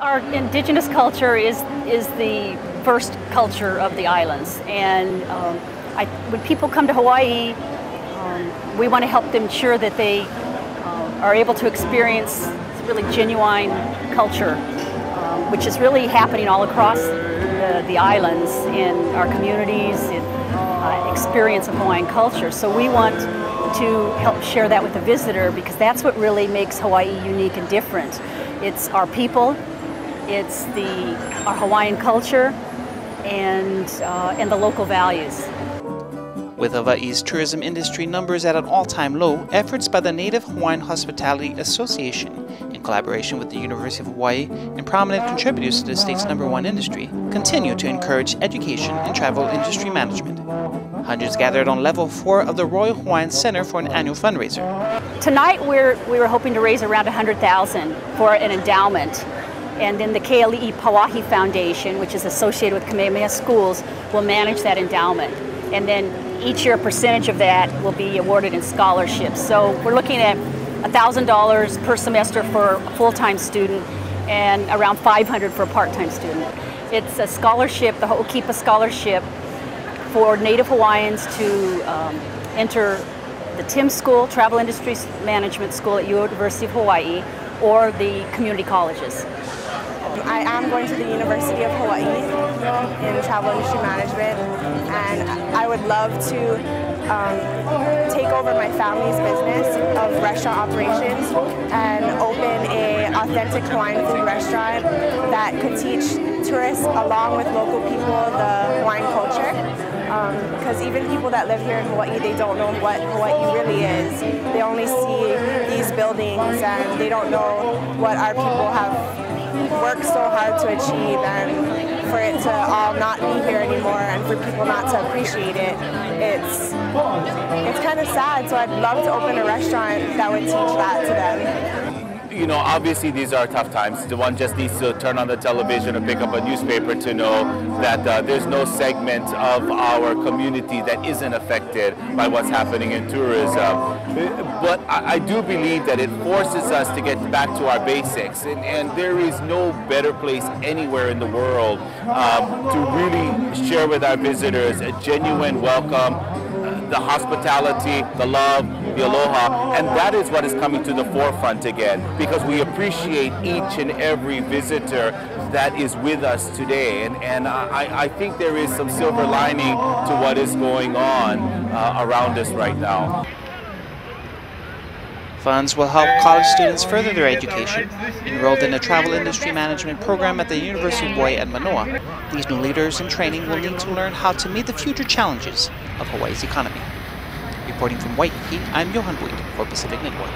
Our indigenous culture is the first culture of the islands, and when people come to Hawaii, we want to help them ensure that they are able to experience really genuine culture, which is really happening all across the islands in our communities, in experience of Hawaiian culture. So we want to help share that with the visitor, because that's what really makes Hawaii unique and different. It's our people, it's our Hawaiian culture, and the local values. With Hawaii's tourism industry numbers at an all-time low, efforts by the Native Hawaiian Hospitality Association, in collaboration with the University of Hawaii and prominent contributors to the state's #1 industry, continue to encourage education in travel industry management. Hundreds gathered on level 4 of the Royal Hawaiian Center for an annual fundraiser. Tonight we were hoping to raise around $100,000 for an endowment. And then the Keali'i Pawahi Foundation, which is associated with Kamehameha Schools, will manage that endowment. And then each year a percentage of that will be awarded in scholarships. So we're looking at $1,000 per semester for a full-time student and around $500 for a part-time student. It's a scholarship, the Hookipa Scholarship, for Native Hawaiians to enter the TIM School, Travel Industry Management School at University of Hawaii, or the community colleges. I am going to the University of Hawaii in Travel Industry Management, and I would love to take over my family's business of restaurant operations and open an authentic Hawaiian food restaurant that could teach tourists along with local people the Hawaiian culture. Because even people that live here in Hawaii, they don't know what Hawaii really is. They only see these buildings and they don't know what our people have worked so hard to achieve, and for it to all not be here anymore and for people not to appreciate it, it's kind of sad. So I'd love to open a restaurant that would teach that to them. You know, obviously these are tough times. One just needs to turn on the television or pick up a newspaper to know that there's no segment of our community that isn't affected by what's happening in tourism. But I do believe that it forces us to get back to our basics, and there is no better place anywhere in the world to really share with our visitors a genuine welcome, the hospitality, the love, the aloha, and that is what is coming to the forefront again, because we appreciate each and every visitor that is with us today, and I think there is some silver lining to what is going on around us right now. Funds will help college students further their education. Enrolled in a travel industry management program at the University of Hawaii at Manoa, these new leaders in training will need to learn how to meet the future challenges of Hawaii's economy. Reporting from Waikiki, I'm Johan Boyd for Pacific Network.